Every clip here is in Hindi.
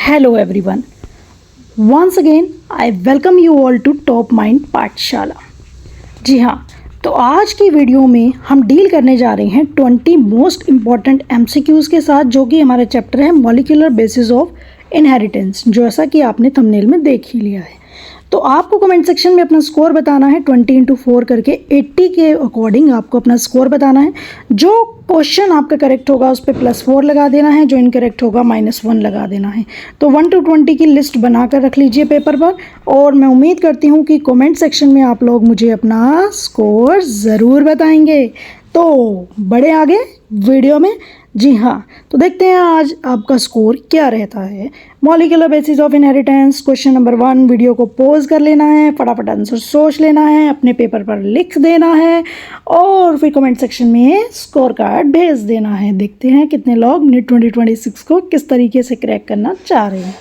Hello everyone. Once again I welcome you all to Top Mind पाठशाला। जी हाँ, तो आज की वीडियो में हम डील करने जा रहे हैं 20 मोस्ट इम्पॉर्टेंट MCQs के साथ, जो कि हमारा चैप्टर है मॉलिक्यूलर बेसिस ऑफ इनहेरिटेंस, जैसा कि आपने थंबनेल में देख ही लिया है। तो आपको कमेंट सेक्शन में अपना स्कोर बताना है 20 इंटू 4 करके 80 के अकॉर्डिंग आपको अपना स्कोर बताना है। जो क्वेश्चन आपका करेक्ट होगा उस पर +4 लगा देना है, जो इनकरेक्ट होगा -1 लगा देना है। तो 1 to 20 की लिस्ट बनाकर रख लीजिए पेपर पर, और मैं उम्मीद करती हूँ कि कमेंट सेक्शन में आप लोग मुझे अपना स्कोर ज़रूर बताएंगे। तो बढ़े आगे वीडियो में। जी हाँ, तो देखते हैं आज आपका स्कोर क्या रहता है। Molecular basis of inheritance question number 1। Video को पॉज कर लेना है, फटाफट आंसर सोच लेना है, अपने पेपर पर लिख देना है और फिर कमेंट सेक्शन में स्कोर कार्ड भेज देना है। देखते हैं कितने लोग नीट 2026 को किस तरीके से क्रैक करना चाह रहे हैं।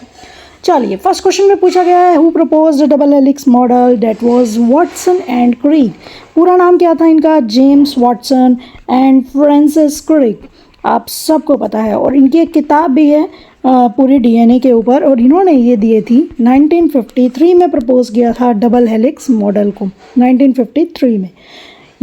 चलिए, फर्स्ट क्वेश्चन में पूछा गया है who proposed double helix model that was Watson and Crick. पूरा नाम क्या था इनका? James Watson and Francis Crick. आप सबको पता है, और इनकी एक किताब भी है पूरी DNA के ऊपर, और इन्होंने ये दिए थी 1953 में प्रपोज किया था डबल हेलिक्स मॉडल को। 1953 में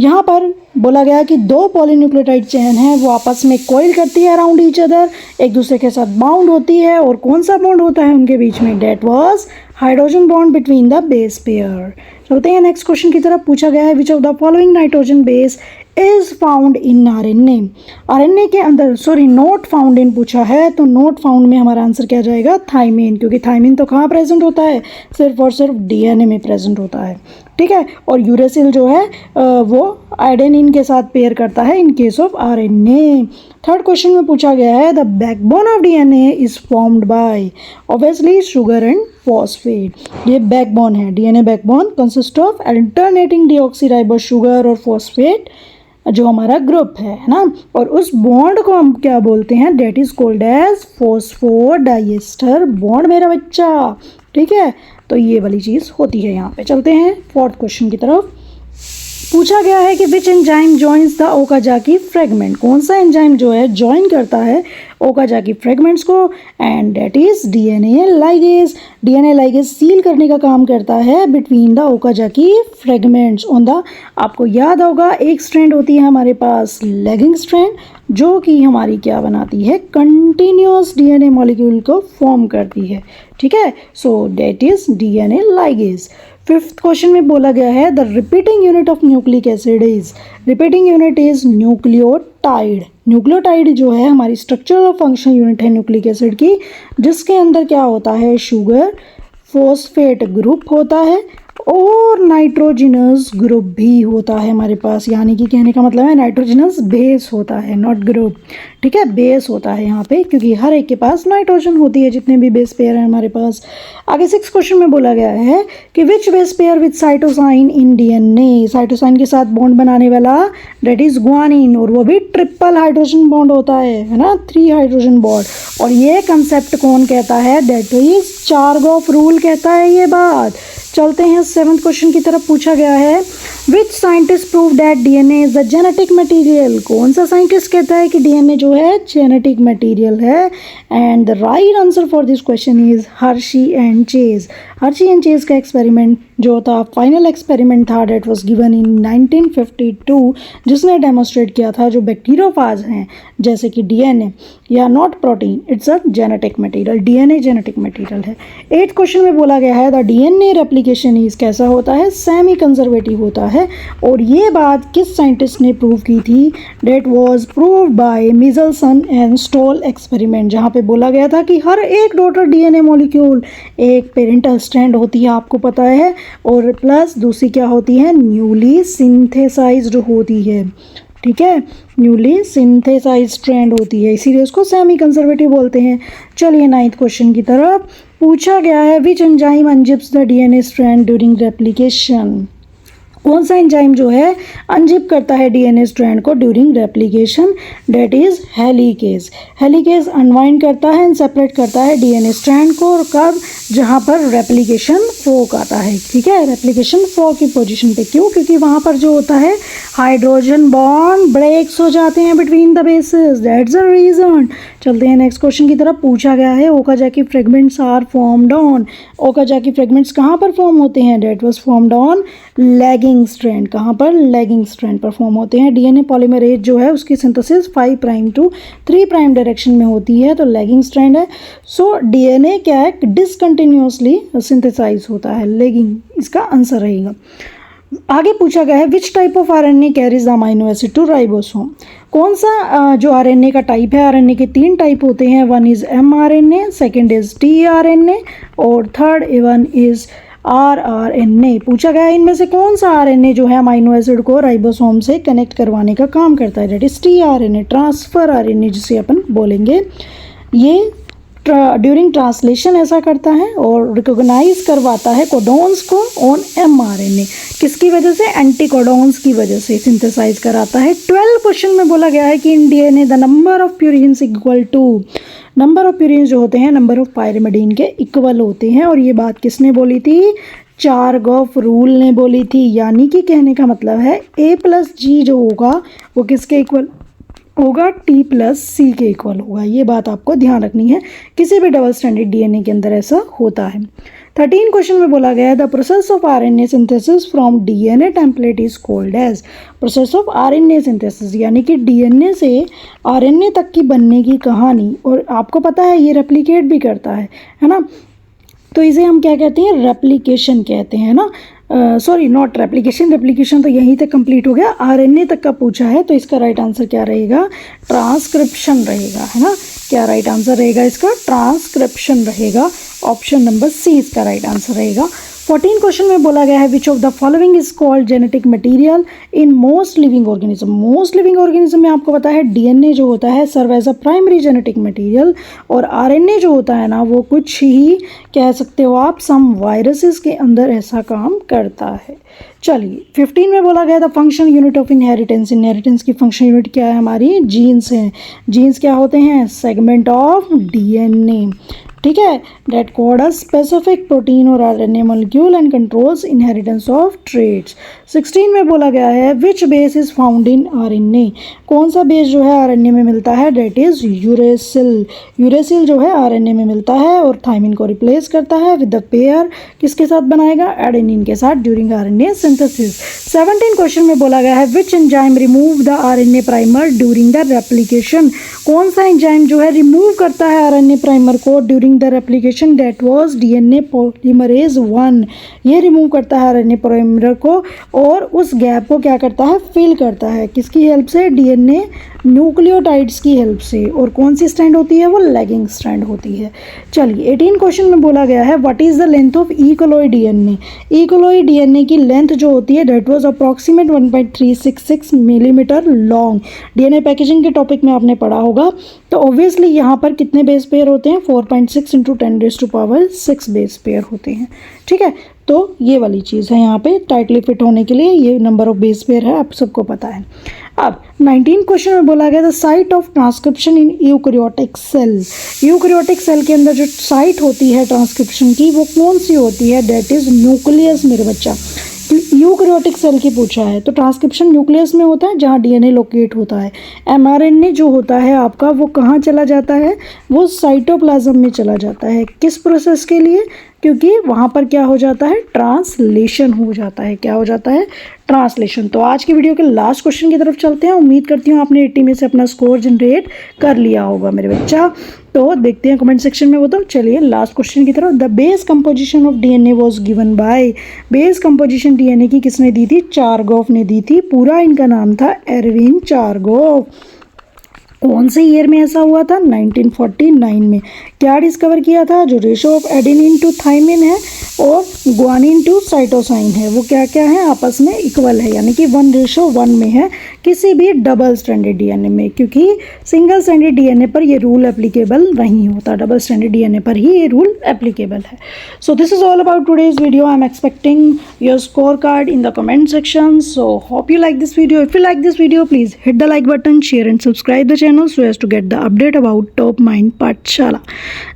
यहाँ पर बोला गया कि 2 पॉलीन्यूक्लियोटाइड चेन है, वो आपस में कोइल करती है अराउंड ईच अदर, एक दूसरे के साथ बाउंड होती है। और कौन सा बॉन्ड होता है उनके बीच में? That was hydrogen bond between the base pair. चलते हैं नेक्स्ट क्वेश्चन की तरफ। पूछा गया है which of the following nitrogen base is found in RNA के अंदर, सॉरी नॉट फाउंड इन पूछा है, तो नॉट फाउंड में हमारा आंसर क्या जाएगा? थाइमिन, क्योंकि थाइमिन तो कहाँ प्रेजेंट होता है? सिर्फ और सिर्फ DNA में प्रेजेंट होता है। ठीक है, और यूरेसिल जो है वो आइडेनिन के साथ पेयर करता है in case of RNA। Third question में पूछा गया है the backbone of DNA is formed by, obviously sugar and phosphate. ये बैकबोन है, DNA backbone consist of alternating deoxyribose sugar और फॉस्फेट जो हमारा ग्रुप है ना। और उस बॉन्ड को हम क्या बोलते हैं? That is called as phosphodiester bond मेरा बच्चा। ठीक है, तो ये वाली चीज़ होती है यहाँ पे। चलते हैं फोर्थ क्वेश्चन की तरफ। पूछा गया है कि which enzyme joins the Okazaki fragment. कौन सा एंजाइम जो है जॉइन करता है ओकाजाकी फ्रेगमेंट्स को? And that is DNA ligase. DNA ligase seal करने का काम करता है between the Okazaki fragments on the, आपको याद होगा एक स्ट्रैंड होती है हमारे पास लैगिंग स्ट्रैंड, जो कि हमारी क्या बनाती है? कंटिन्यूअस DNA मॉलिक्यूल को फॉर्म करती है। ठीक है, so that is DNA ligase. Fifth question में बोला गया है the repeating unit of nucleic acid is, repeating unit is nucleotide. Nucleotide जो है हमारी स्ट्रक्चरल और फंक्शनल यूनिट है न्यूक्लिक एसिड की, जिसके अंदर क्या होता है? शुगर फॉस्फेट ग्रुप होता है और नाइट्रोजिनस ग्रुप भी होता है हमारे पास, यानी कि कहने का मतलब है नाइट्रोजिनस बेस होता है, नॉट ग्रुप। ठीक है, बेस होता है यहाँ पे, क्योंकि हर एक के पास नाइट्रोजन होती है जितने भी बेस पेयर हैं हमारे पास। आगे 6 क्वेश्चन में बोला गया है कि which base pair with cytosine in DNA, cytosine के साथ बॉन्ड बनाने वाला डेट इज गुआनिन, और वो भी ट्रिपल हाइड्रोजन बॉन्ड होता है ना, 3 हाइड्रोजन बॉन्ड। और ये कंसेप्ट कौन कहता है? डेट इज चारगॉफ रूल कहता है ये बात। चलते हैं 7th क्वेश्चन की तरफ। पूछा गया है which scientist prove that DNA is the genetic material. कौन सा साइंटिस्ट कहता है कि DNA जो है जेनेटिक मटेरियल है? And the right answer for this question is Hershey and chase. Hershey and chase का एक्सपेरिमेंट जो था, फाइनल एक्सपेरिमेंट था, डेट वाज गिवन इन 1952, जिसने डेमोस्ट्रेट किया था जो बैक्टीरियोफाज हैं जैसे कि DNA या not protein, it's a genetic material. DNA genetic material है। 8th क्वेश्चन में बोला गया है द DNA रेप्लिकेशन इज, कैसा होता है? सेमी कंजर्वेटिव होता है। और ये बात किस साइंटिस्ट ने प्रूव की थी? That was proved by Meselson and Stahl experiment, जहाँ पे बोला गया था कि हर एक डॉटर DNA मॉलिक्यूल एक पेरेंटल स्ट्रैंड होती है, आपको पता है, और प्लस दूसरी क्या होती है? न्यूली सिंथेसाइज्ड होती है। ठीक है, न्यूली सिंथेसाइज्ड स्ट्रैंड होती है, इसीलिए उसको सेमी कंजर्वेटिव बोलते हैं। चलिए 9th क्वेश्चन की तरफ। पूछा गया है which enzyme unzips the DNA strand during replication. कौन सा एंजाइम जो है अनजिप करता है DNA स्ट्रैंड को during replication? That is helicase. Helicase unwind करता है एंड सेपरेट करता है DNA स्ट्रैंड को, और कब? जहाँ पर रेप्लिकेशन फोक आता है। ठीक है, रेप्लिकेशन फोक की पोजीशन पे। क्यों? क्योंकि वहाँ पर जो होता है हाइड्रोजन बॉन्ड ब्रेक्स हो जाते हैं between the bases, that's the reason. चलते हैं नेक्स्ट क्वेश्चन की तरफ। पूछा गया है Okazaki fragments are formed on, Okazaki fragments कहाँ पर फॉर्म होते हैं? That was formed on lagging strand. कहाँ पर? लैगिंग स्ट्रैंड पर फॉर्म होते हैं। डीएनए पॉलीमरेज जो है उसकी synthesis 5 prime to 3 prime direction में होती है, तो लैगिंग स्ट्रैंड है। सो डीएनए क्या है? डिसकंटिन्यूसली सिंथेसाइज होता है, लैगिंग इसका आंसर रहेगा। आगे पूछा गया है which type of RNA carries the amino acid to ribosome. कौन सा जो आरएनए का टाइप है? आरएनए के 3 टाइप होते हैं, one is mRNA, second is tRNA और थर्ड वन इज आरआरएनए। पूछा गया है इनमें से कौन सा आरएनए जो है अमाइनो एसिड को राइबोसोम से कनेक्ट करवाने का काम करता है? That is tRNA, transfer RNA जिसे अपन बोलेंगे। ये ड्यूरिंग ट्रांसलेशन ऐसा करता है और रिकॉग्नाइज करवाता है कोडॉन्स को ऑन एमआरएनए। किसकी वजह से? एंटी कोडॉन्स की वजह से सिंथेसाइज कराता है। 12 क्वेश्चन में बोला गया है कि in DNA the number of purines equal to, number of purines जो होते हैं नंबर ऑफ पायरिमिडीन के इक्वल होते हैं। और ये बात किसने बोली थी? चारगॉफ रूल ने बोली थी। यानी कि कहने का मतलब है A+G जो होगा वो किसके इक्वल होगा? T+C के इक्वल होगा। ये बात आपको ध्यान रखनी है, किसी भी डबल स्ट्रैंडेड डीएनए के अंदर ऐसा होता है। 13 क्वेश्चन में बोला गया है the process of RNA synthesis from DNA template is called as. Process of RNA synthesis यानी कि डीएनए से आरएनए तक की बनने की कहानी, और आपको पता है ये रेप्लिकेट भी करता है ना, तो इसे हम क्या कहते हैं? रेप्लिकेशन कहते हैं ना। सॉरी नॉट रेप्लिकेशन, रेप्लिकेशन तो यहीं तक कंप्लीट हो गया। आरएनए तक का पूछा है तो इसका राइट आंसर क्या रहेगा? ट्रांसक्रिप्शन रहेगा, है ना। क्या राइट आंसर रहेगा इसका? ट्रांसक्रिप्शन रहेगा। ऑप्शन नंबर सी इसका राइट आंसर रहेगा। 14 क्वेश्चन में बोला गया है which of the following is called genetic material in most living organism. Most living organism में आपको पता है डीएनए जो होता है serve as a primary genetic material, और आरएनए जो होता है ना वो कुछ ही कह सकते हो आप सम वायरसेस के अंदर ऐसा काम करता है। चलिए 15 में बोला गया था function unit of inheritance. Inheritance की फंक्शन यूनिट क्या है हमारी? जीन्स हैं। जीन्स क्या होते हैं? सेगमेंट ऑफ डीएनए, ठीक है, that code a specific protein और RNA molecule and controls inheritance of traits. 16 में बोला गया है which base is found in RNA. कौन सा बेस जो है आरएनए में मिलता है? Date is uracil. यूरेसिल जो है आरएनए में मिलता है और थाइमिन को रिप्लेस करता है विद द पेयर किसके साथ बनाएगा? एडेनिन के साथ ड्यूरिंग आरएनए सिंथेसिस। 17 क्वेश्चन में बोला गया है which enzyme remove the RNA primer during the replication. कौन सा एंजाइम जो है रिमूव करता है आरएनए प्राइमर को during the replication? That was DNA polymerase 1। ये रिमूव करता है आरएनए प्राइमर को और उस गैप को क्या करता है? फिल करता है। किसकी हेल्प से? डीएनए न्यूक्लियोटाइड्स की हेल्प से। और कौन सी स्ट्रैंड होती है? वो लैगिंग स्ट्रैंड होती है। चलिए 18 क्वेश्चन में बोला गया है what is the length of E coli DNA. E coli DNA की लेंथ जो होती है that was approximate 1.366 millimetre long. DNA packaging के टॉपिक में आपने पढ़ा होगा। तो ऑब्वियसली यहाँ पर कितने बेस पेयर होते हैं? 4.6 इंटू 10⁻6 बेस पेयर होते हैं, ठीक है। तो ये वाली चीज़ है यहाँ पे टाइटली फिट होने के लिए, ये नंबर ऑफ बेस पेयर है, आप सबको पता है। अब 19 क्वेश्चन में बोला गया the site of transcription in eukaryotic cell. Eukaryotic cell के अंदर जो साइट होती है ट्रांसक्रिप्शन की वो कौन सी होती है? डेट इज न्यूक्लियस मेरे बच्चा। यूकैरियोटिक सेल की पूछा है तो ट्रांसक्रिप्शन न्यूक्लियस में होता है जहाँ डीएनए लोकेट होता है। एमआरएनए जो होता है आपका वो कहाँ चला जाता है? वो साइटोप्लाज्म में चला जाता है। किस प्रोसेस के लिए? क्योंकि वहाँ पर क्या हो जाता है? ट्रांसलेशन हो जाता है। क्या हो जाता है? ट्रांसलेशन। तो आज की वीडियो के लास्ट क्वेश्चन की तरफ चलते हैं। उम्मीद करती हूँ आपने 80 में से अपना स्कोर जनरेट कर लिया होगा मेरे बच्चा। तो देखते हैं कमेंट सेक्शन में वो। तो चलिए लास्ट क्वेश्चन की तरफ। The base composition of DNA was given by. Base composition DNA की किसने दी थी? चारगॉफ ने दी थी। पूरा इनका नाम था एरविन चारगॉफ। कौन से ईयर में ऐसा हुआ था? 1949 में। क्या डिस्कवर किया था? जो ratio of adenine to thymine है और ग्वानिन टू साइटोसाइन है वो क्या क्या है? आपस में इक्वल है, यानी कि 1:1 में है किसी भी डबल स्ट्रैंडेड डीएनए में, क्योंकि सिंगल स्ट्रैंडेड डीएनए पर ये रूल एप्लीकेबल नहीं होता, डबल स्ट्रैंडेड डीएनए पर ही ये रूल एप्लीकेबल है। So this is all about today's video. I am expecting your score card in the comment section. So hope you like this video. If you like this video, please hit the like button, share and subscribe the channel so as to get the update about Top Mind पाठशाला,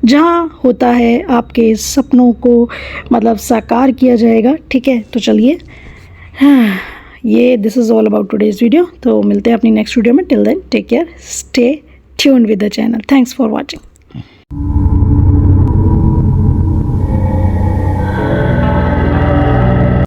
जहाँ होता है आपके सपनों को मतलब साकार किया जाएगा, ठीक है। तो चलिए ये this is all about today's video. तो मिलते हैं अपनी नेक्स्ट वीडियो में। Till then take care, stay tuned with the channel. Thanks for watching.